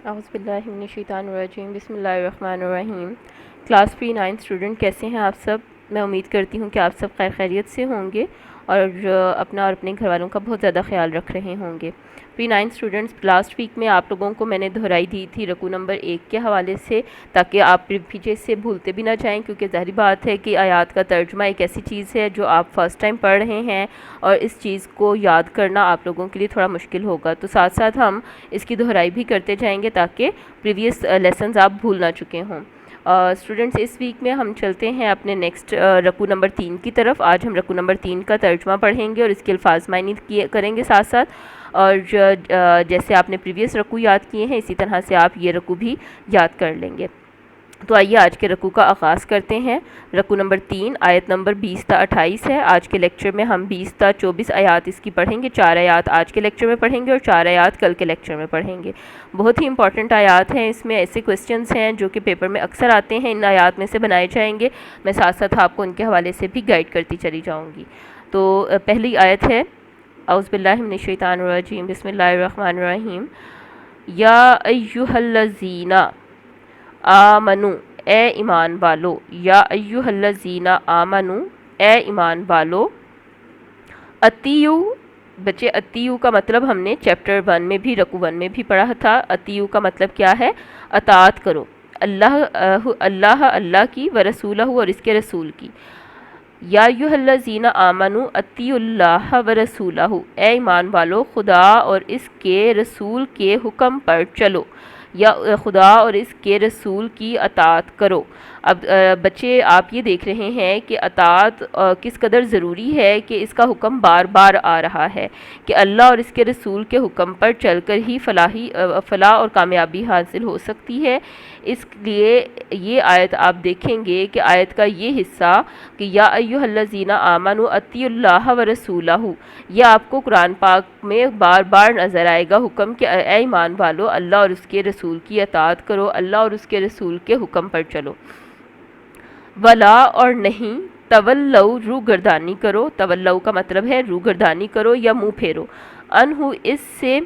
اعوذ باللہ من الشیطان الرجیم بسم اللہ الرحمن الرحیم۔ کلاس پری 9 اسٹوڈنٹ کیسے ہیں آپ سب؟ میں امید کرتی ہوں کہ آپ سب خیر خیریت سے ہوں گے اور اپنا اور اپنے گھر والوں کا بہت زیادہ خیال رکھ رہے ہوں گے۔ پری 9 اسٹوڈنٹس، لاسٹ ویک میں آپ لوگوں کو میں نے دہرائی دی تھی رکوع نمبر 1 کے حوالے سے، تاکہ آپ پیچھے سے بھولتے بھی نہ جائیں، کیونکہ ظاہری بات ہے کہ آیات کا ترجمہ ایک ایسی چیز ہے جو آپ فرسٹ ٹائم پڑھ رہے ہیں اور اس چیز کو یاد کرنا آپ لوگوں کے لیے تھوڑا مشکل ہوگا، تو ساتھ ساتھ ہم اس کی دہرائی بھی کرتے جائیں گے تاکہ پریویس لیسنز آپ بھول نہ چکے ہوں۔ اسٹوڈنٹس، اس ویک میں ہم چلتے ہیں اپنے نیکسٹ رکوع نمبر 3 کی طرف۔ آج ہم رکوع نمبر 3 کا ترجمہ پڑھیں گے اور اس کے الفاظ معنی کریں گے ساتھ ساتھ، اور جیسے آپ نے پریویس رکوع یاد کیے ہیں اسی طرح سے آپ یہ رکوع بھی یاد کر لیں گے۔ تو آئیے آج کے رکوع کا آغاز کرتے ہیں۔ رکوع نمبر 3 آیت نمبر 20 تا 28 ہے۔ آج کے لیکچر میں ہم 20 تا 24 آیات اس کی پڑھیں گے۔ 4 آیات آج کے لیکچر میں پڑھیں گے اور 4 آیات کل کے لیکچر میں پڑھیں گے۔ بہت ہی امپورٹنٹ آیات ہیں، اس میں ایسے کوسچنز ہیں جو کہ پیپر میں اکثر آتے ہیں، ان آیات میں سے بنائے جائیں گے۔ میں ساتھ ساتھ آپ کو ان کے حوالے سے بھی گائیڈ کرتی چلی جاؤں گی۔ تو پہلی آیت ہے، اعوذ باللہ من الشیطان الرجیم بسم اللہ الرحمن الرحیم۔ یا ایھا الذین آمنو، اے ایمان والو، یا ایھا الذین آمنو، اے ایمان والو، اطیعو، بچے اطیعو کا مطلب ہم نے چیپٹر 1 میں بھی رکوع 1 میں بھی پڑھا تھا۔ اطیعو کا مطلب کیا ہے؟ اطاعت کرو، اللہ کی، ورسولہ اور اس کے رسول کی۔ یا ایھا الذین آمنو اطیعوا اللہ ورسولہ، اے ایمان والو خدا اور اس کے رسول کے حکم پر چلو، یا خدا اور اس کے رسول کی اطاعت کرو۔ اب بچے آپ یہ دیکھ رہے ہیں کہ اطاعت کس قدر ضروری ہے، کہ اس کا حکم بار بار آ رہا ہے کہ اللہ اور اس کے رسول کے حکم پر چل کر ہی فلاح اور کامیابی حاصل ہو سکتی ہے۔ اس لیے یہ آیت آپ دیکھیں گے کہ آیت کا یہ حصہ کہ یا ایھا الذین آمنوا اطیعوا اللہ ورسولہ، یہ آپ کو قرآن پاک میں بار بار نظر آئے گا حکم کہ اے ایمان والو اللہ اور اس کے رسول کی اطاعت کرو، اللہ اور اس کے رسول کے حکم پر چلو۔ ولا، اور نہیں، تولو، روح گردانی کرو، تولو کا مطلب ہے روح گردانی کرو یا منہ پھیرو، انہو، اس سے،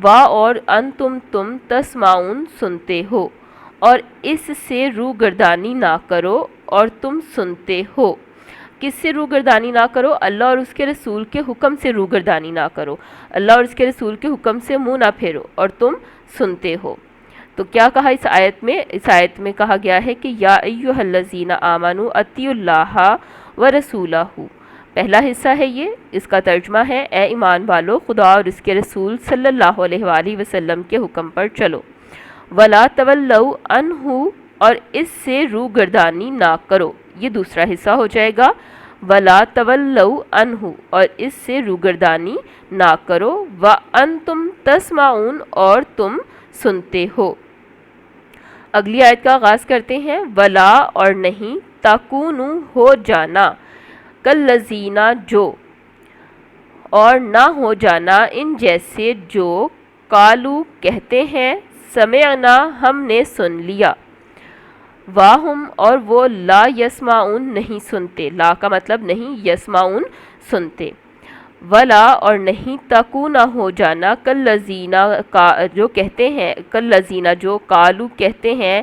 وا، اور انتم، تم، تسمعون، سنتے ہو، اور اس سے روح گردانی نہ کرو اور تم سنتے ہو۔ کس سے روح گردانی نہ کرو؟ اللہ اور اس کے رسول کے حکم سے روح گردانی نہ کرو، اللہ اور اس کے رسول کے حکم سے منہ نہ پھیرو اور تم سنتے ہو۔ تو کیا کہا اس آیت میں؟ اس آیت میں کہا گیا ہے کہ یا ایھا الذین آمنوا اطیعوا اللہ ورسولہ، پہلا حصہ ہے یہ، اس کا ترجمہ ہے اے ایمان والو خدا اور اس کے رسول صلی اللہ علیہ وآلہ وسلم کے حکم پر چلو۔ ولا تولوا عنہ، اور اس سے روح گردانی نہ کرو، یہ دوسرا حصہ ہو جائے گا۔ ولا تولوا عنہ، اور اس سے روح گردانی نہ کرو، وانتم تسمعون، اور تم سنتے ہو۔ اگلی آیت کا آغاز کرتے ہیں۔ ولا، اور نہیں، تکونوا، ہو جانا، کالذین، جو، اور نہ ہو جانا ان جیسے جو، قالوا، کہتے ہیں، سمعنا، ہم نے سن لیا، واہم، اور وہ، لا یسمعون، نہیں سنتے، لا کا مطلب نہیں، یسمعون، سنتے۔ ولا، اور نہیں، تکونا، ہو جانا، کالذین، جو کہتے ہیں، کالذین، جو، قالوا، کہتے ہیں،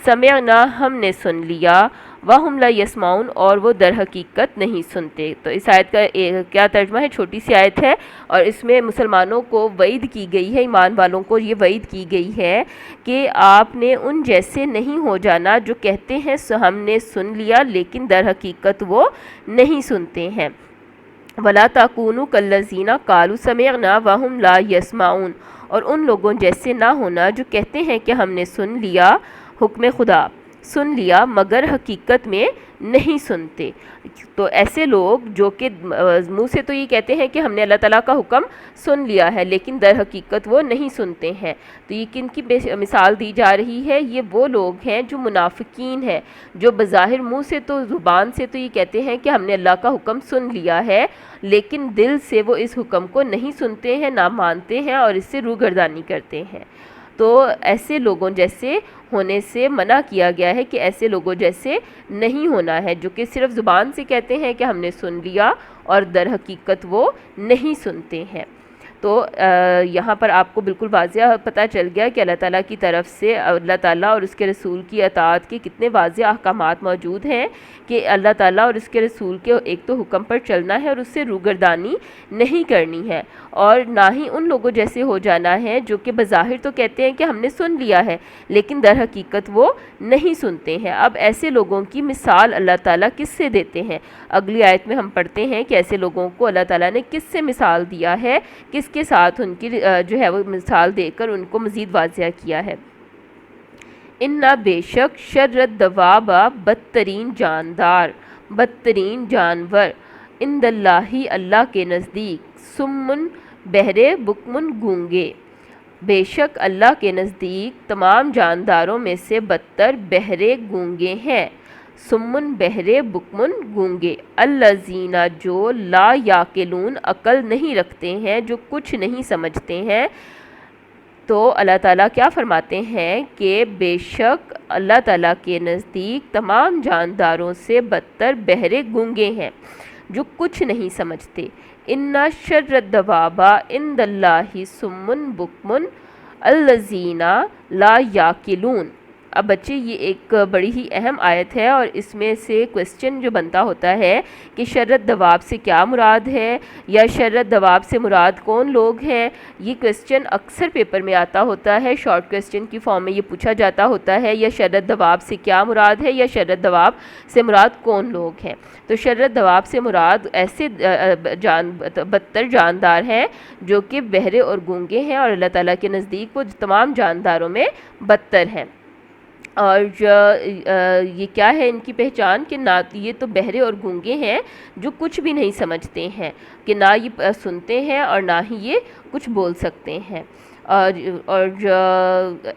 سمعنا، ہم نے سن لیا، وہم لا یسمعون، اور وہ در حقیقت نہیں سنتے۔ تو اس آیت کا کیا ترجمہ ہے؟ چھوٹی سی آیت ہے اور اس میں مسلمانوں کو وعید کی گئی ہے، ایمان والوں کو یہ وعید کی گئی ہے کہ آپ نے ان جیسے نہیں ہو جانا جو کہتے ہیں ہم نے سن لیا لیکن در حقیقت وہ نہیں سنتے ہیں۔ ولا تکونوا کالذین قالوا سمعنا وہم لا یسمعون، اور ان لوگوں جیسے نہ ہونا جو کہتے ہیں کہ ہم نے سن لیا حکم خدا، سن لیا مگر حقیقت میں نہیں سنتے۔ تو ایسے لوگ جو کہ منہ سے تو یہ کہتے ہیں کہ ہم نے اللہ تعالیٰ کا حکم سن لیا ہے لیکن در حقیقت وہ نہیں سنتے ہیں، تو یہ کن کی مثال دی جا رہی ہے؟ یہ وہ لوگ ہیں جو منافقین ہیں، جو بظاہر منہ سے تو، زبان سے تو یہ کہتے ہیں کہ ہم نے اللہ کا حکم سن لیا ہے لیکن دل سے وہ اس حکم کو نہیں سنتے ہیں، نہ مانتے ہیں اور اس سے روح گردانی کرتے ہیں۔ تو ایسے لوگوں جیسے ہونے سے منع کیا گیا ہے کہ ایسے لوگوں جیسے نہیں ہونا ہے جو کہ صرف زبان سے کہتے ہیں کہ ہم نے سن لیا اور در حقیقت وہ نہیں سنتے ہیں۔ تو یہاں پر آپ کو بالکل واضح پتہ چل گیا کہ اللہ تعالیٰ کی طرف سے اللہ تعالیٰ اور اس کے رسول کی اطاعت کے کتنے واضح احکامات موجود ہیں کہ اللہ تعالیٰ اور اس کے رسول کے ایک تو حکم پر چلنا ہے اور اس سے روگردانی نہیں کرنی ہے، اور نہ ہی ان لوگوں جیسے ہو جانا ہے جو کہ بظاہر تو کہتے ہیں کہ ہم نے سن لیا ہے لیکن در حقیقت وہ نہیں سنتے ہیں۔ اب ایسے لوگوں کی مثال اللہ تعالیٰ کس سے دیتے ہیں؟ اگلی آیت میں ہم پڑھتے ہیں کہ ایسے لوگوں کو اللہ تعالیٰ نے کس سے مثال دیا ہے، کس کے ساتھ ان کی جو ہے وہ مثال دے کر ان کو مزید واضح کیا ہے۔ اِنَّا بے شک شر الدواب بدترین جاندار، بدترین جانور، عند اللہ اللہ کے نزدیک، سمن بہرے بکمن گونگے، بے شک اللہ کے نزدیک تمام جانداروں میں سے بدتر بہرے گونگے ہیں، سمن بہرے بکمن گونگے، الذین جو لا یاقلون عقل نہیں رکھتے ہیں، جو کچھ نہیں سمجھتے ہیں۔ تو اللہ تعالیٰ کیا فرماتے ہیں کہ بے شک اللہ تعالیٰ کے نزدیک تمام جانداروں سے بدتر بہرے گونگے ہیں جو کچھ نہیں سمجھتے۔ ان شر الدواب عند اللہ سمن بکمن الذین لا یاقلون۔ اب بچے یہ ایک بڑی ہی اہم آیت ہے اور اس میں سے کوسچن جو بنتا ہوتا ہے کہ شر الدواب سے کیا مراد ہے یا شر الدواب سے مراد کون لوگ ہیں۔ یہ کوسچن اکثر پیپر میں آتا ہوتا ہے، شارٹ کوسچن کی فارم میں یہ پوچھا جاتا ہوتا ہے، یا شر الدواب سے کیا مراد ہے یا شر الدواب سے مراد کون لوگ ہیں۔ تو شر الدواب سے مراد ایسے بدتر جاندار ہیں جو کہ بہرے اور گونگے ہیں، اور اللہ تعالیٰ کے نزدیک وہ تمام جانداروں میں بدتر ہیں۔ اور یہ کیا ہے ان کی پہچان کہ نہ یہ تو بہرے اور گونگے ہیں جو کچھ بھی نہیں سمجھتے ہیں، کہ نہ یہ سنتے ہیں اور نہ ہی یہ کچھ بول سکتے ہیں، اور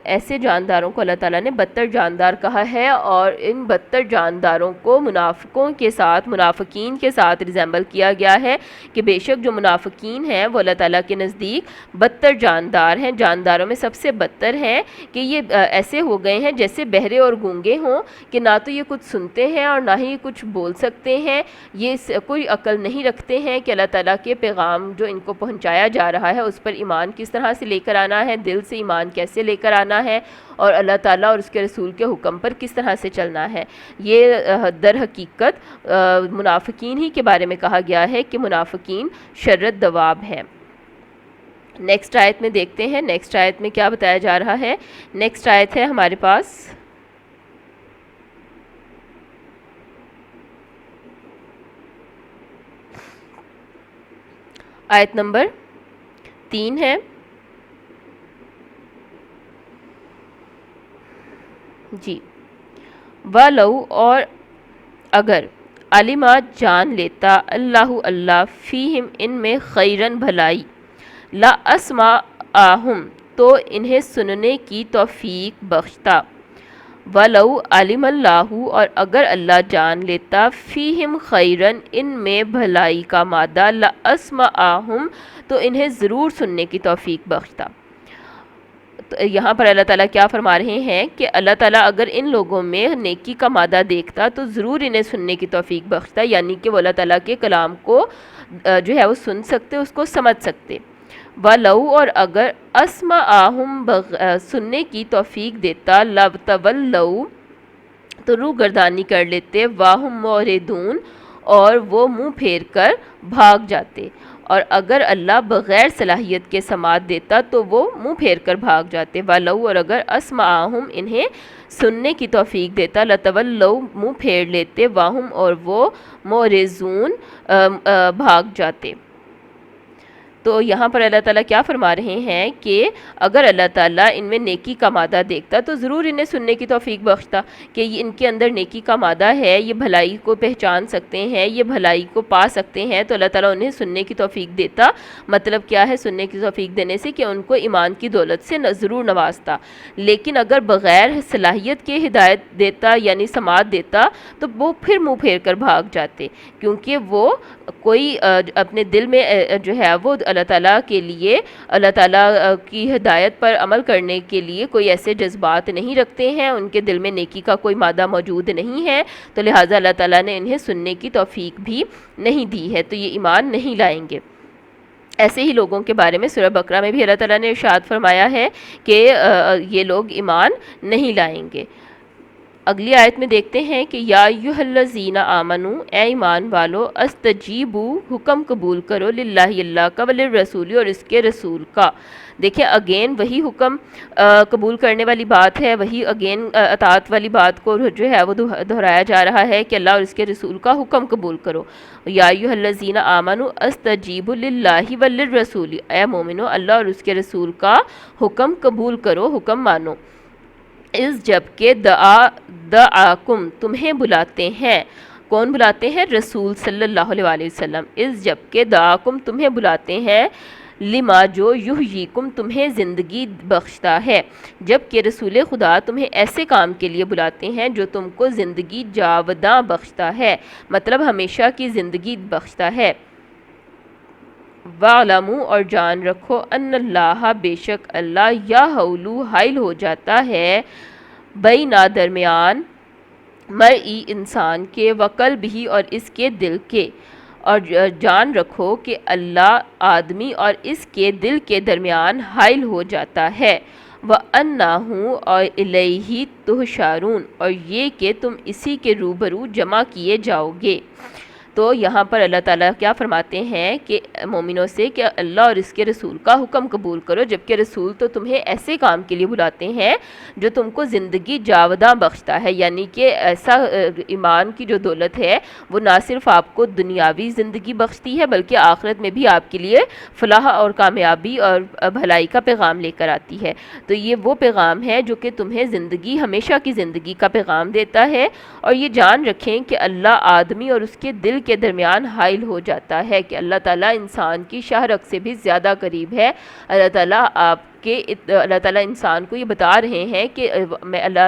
ایسے جانداروں کو اللہ تعالیٰ نے بدتر جاندار کہا ہے، اور ان بدتر جانداروں کو منافقوں کے ساتھ، منافقین کے ساتھ ریزیمبل کیا گیا ہے کہ بے شک جو منافقین ہیں وہ اللہ تعالیٰ کے نزدیک بدتر جاندار ہیں، جانداروں میں سب سے بدتر ہیں، کہ یہ ایسے ہو گئے ہیں جیسے بہرے اور گونگے ہوں، کہ نہ تو یہ کچھ سنتے ہیں اور نہ ہی کچھ بول سکتے ہیں، یہ کوئی عقل نہیں رکھتے ہیں کہ اللہ تعالیٰ کے پیغام جو ان کو پہنچایا جا رہا ہے اس پر ایمان کس طرح سے لے کر آنا ہے، دل سے ایمان کیسے لے کر آنا ہے، اور اللہ تعالیٰ اور اس کے رسول کے حکم پر کس طرح سے چلنا ہے۔ یہ در حقیقت منافقین ہی کے بارے میں کہا گیا ہے کہ منافقین شر الدواب ہیں۔ نیکسٹ آیت میں دیکھتے ہیں، نیکسٹ آیت میں کیا بتایا جا رہا ہے۔ نیکسٹ آیت ہے ہمارے پاس آیت نمبر 3 ہے۔ جی، وَلَوْ اور اگر، علمات جان لیتا، اللہ اللہ فیہم ان میں خیرن بھلائی، لا اسمعہم تو انہیں سننے کی توفیق بخشتا، وَلَوْ علم اللہ اور اگر اللہ جان لیتا، فیہم خیرن ان میں بھلائی کا مادہ، لا اسمعہم تو انہیں ضرور سننے کی توفیق بخشتا۔ تو یہاں پر اللہ تعالیٰ کیا فرما رہے ہیں کہ اللہ تعالیٰ اگر ان لوگوں میں نیکی کا مادہ دیکھتا تو ضرور انہیں سننے کی توفیق بخشتا، یعنی کہ وہ اللہ تعالیٰ کے کلام کو جو ہے وہ سن سکتے، اس کو سمجھ سکتے۔ وَلَوْ اور اگر اسمعہم سننے کی توفیق دیتا، لَوْتَوَلَّوْا تو روگردانی کر لیتے، وَهُمْ مُعْرِضُونَ اور وہ منہ پھیر کر بھاگ جاتے، اور اگر اللہ بغیر صلاحیت کے سماعت دیتا تو وہ منہ پھیر کر بھاگ جاتے۔ وَلَوْ اور اگر اسمعہم انہیں سننے کی توفیق دیتا، لَتَوَلَّوْا منہ پھیر لیتے، وَهُمْ اور وہ مُعْرِضُونَ بھاگ جاتے۔ تو یہاں پر اللہ تعالیٰ کیا فرما رہے ہیں کہ اگر اللہ تعالیٰ ان میں نیکی کا مادہ دیکھتا تو ضرور انہیں سننے کی توفیق بخشتا، کہ یہ ان کے اندر نیکی کا مادہ ہے، یہ بھلائی کو پہچان سکتے ہیں، یہ بھلائی کو پا سکتے ہیں، تو اللہ تعالیٰ انہیں سننے کی توفیق دیتا۔ مطلب کیا ہے سننے کی توفیق دینے سے؟ کہ ان کو ایمان کی دولت سے ضرور نوازتا۔ لیکن اگر بغیر صلاحیت کے ہدایت دیتا یعنی سماعت دیتا تو وہ پھر منہ پھیر کر بھاگ جاتے، کیونکہ وہ کوئی اپنے دل میں جو ہے وہ اللہ تعالیٰ کے لیے، اللہ تعالیٰ کی ہدایت پر عمل کرنے کے لیے کوئی ایسے جذبات نہیں رکھتے ہیں، ان کے دل میں نیکی کا کوئی مادہ موجود نہیں ہے، تو لہٰذا اللہ تعالیٰ نے انہیں سننے کی توفیق بھی نہیں دی ہے، تو یہ ایمان نہیں لائیں گے۔ ایسے ہی لوگوں کے بارے میں سورہ بقرہ میں بھی اللہ تعالیٰ نے ارشاد فرمایا ہے کہ یہ لوگ ایمان نہیں لائیں گے۔ اگلی آیت میں دیکھتے ہیں کہ یا ایھا الذین آمنو، اے ایمان والو، استجیبو، حکم قبول کرو، للہ اللہ کا، وللرسول، اور اس کے رسول کا۔ دیکھیں اگین وہی حکم قبول کرنے والی بات ہے، وہی اگین اطاعت والی بات کو جو ہے وہ دہرایا جا رہا ہے کہ اللہ اور اس کے رسول کا حکم قبول کرو۔ یا ایھا الذین آمنو استجیبوا للہ وللرسول، اے مومنو اللہ اور اس کے رسول کا حکم قبول کرو، حکم مانو۔ اس جب کہ دعاکم، تمہیں بلاتے ہیں، کون بلاتے ہیں؟ رسول صلی اللہ علیہ وآلہ وسلم۔ اس جب کہ دعاکم، تمہیں بلاتے ہیں، لما، جو، یحییکم، تمہیں زندگی بخشتا ہے، جب کہ رسول خدا تمہیں ایسے کام کے لیے بلاتے ہیں جو تم کو زندگی جاوداں بخشتا ہے، مطلب ہمیشہ کی زندگی بخشتا ہے۔ وَاعْلَمُوا، اور جان رکھو، ان اللہ، بے شک اللہ، یحول، حائل ہو جاتا ہے، بینا، درمیان، مرئی، انسان کے، وقلبہ، اور اس کے دل کے، اور جان رکھو کہ اللہ آدمی اور اس کے دل کے درمیان حائل ہو جاتا ہے۔ وَأَنَّهُ، اور الیہ تحشرون، اور یہ کہ تم اسی کے روبرو جمع کیے جاؤ گے۔ تو یہاں پر اللہ تعالیٰ کیا فرماتے ہیں کہ مومنوں سے کہ اللہ اور اس کے رسول کا حکم قبول کرو، جبکہ رسول تو تمہیں ایسے کام کے لیے بلاتے ہیں جو تم کو زندگی جاوداں بخشتا ہے، یعنی کہ ایسا ایمان کی جو دولت ہے وہ نہ صرف آپ کو دنیاوی زندگی بخشتی ہے بلکہ آخرت میں بھی آپ کے لیے فلاح اور کامیابی اور بھلائی کا پیغام لے کر آتی ہے۔ تو یہ وہ پیغام ہے جو کہ تمہیں زندگی، ہمیشہ کی زندگی کا پیغام دیتا ہے۔ اور یہ جان رکھیں کہ اللہ آدمی اور اس کے دل کے درمیان حائل ہو جاتا ہے، کہ اللہ تعالیٰ انسان کی شاہ رگ سے بھی زیادہ قریب ہے۔ اللہ تعالیٰ انسان کو یہ بتا رہے ہیں کہ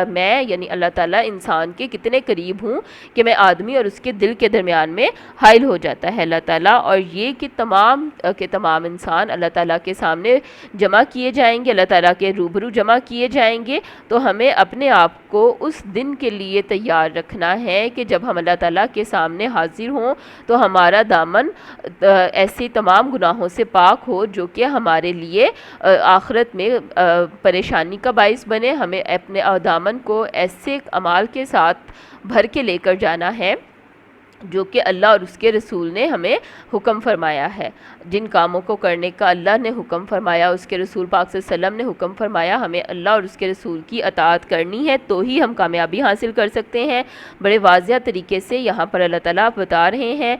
میں یعنی اللہ تعالیٰ انسان کے کتنے قریب ہوں کہ میں آدمی اور اس کے دل کے درمیان میں حائل ہو جاتا ہے اللہ تعالیٰ، اور یہ کہ تمام انسان اللہ تعالیٰ کے سامنے جمع کیے جائیں گے، اللہ تعالیٰ کے روبرو جمع کیے جائیں گے۔ تو ہمیں اپنے آپ کو اس دن کے لیے تیار رکھنا ہے کہ جب ہم اللہ تعالیٰ کے سامنے حاضر ہوں تو ہمارا دامن ایسی تمام گناہوں سے پاک ہو جو کہ ہمارے لیے آخرت میں پریشانی کا باعث بنے۔ ہمیں اپنے دامن کو ایسے اعمال کے ساتھ بھر کے لے کر جانا ہے جو کہ اللہ اور اس کے رسول نے ہمیں حکم فرمایا ہے۔ جن کاموں کو کرنے کا اللہ نے حکم فرمایا، اس کے رسول پاک صلی اللہ علیہ وسلم نے حکم فرمایا، ہمیں اللہ اور اس کے رسول کی اطاعت کرنی ہے تو ہی ہم کامیابی حاصل کر سکتے ہیں۔ بڑے واضح طریقے سے یہاں پر اللہ تعالیٰ بتا رہے ہیں،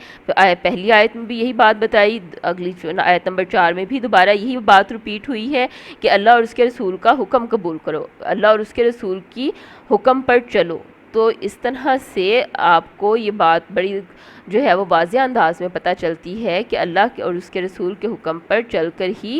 پہلی آیت میں بھی یہی بات بتائی، اگلی آیت نمبر 4 میں بھی دوبارہ یہی بات ریپیٹ ہوئی ہے کہ اللہ اور اس کے رسول کا حکم قبول کرو، اللہ اور اس کے رسول کی حکم پر چلو۔ تو اس طرح سے آپ کو یہ بات بڑی جو ہے وہ واضح انداز میں پتہ چلتی ہے کہ اللہ اور اس کے رسول کے حکم پر چل کر ہی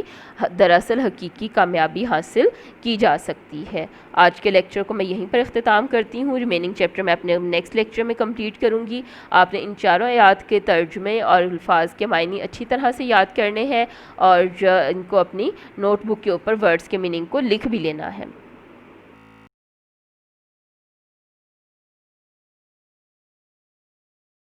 دراصل حقیقی کامیابی حاصل کی جا سکتی ہے۔ آج کے لیکچر کو میں یہیں پر اختتام کرتی ہوں، ریمیننگ چیپٹر میں اپنے نیکسٹ لیکچر میں کمپلیٹ کروں گی۔ آپ نے ان چاروں آیات کے ترجمے اور الفاظ کے معنی اچھی طرح سے یاد کرنے ہیں اور ان کو اپنی نوٹ بک کے اوپر ورڈز کے میننگ کو لکھ بھی لینا ہے۔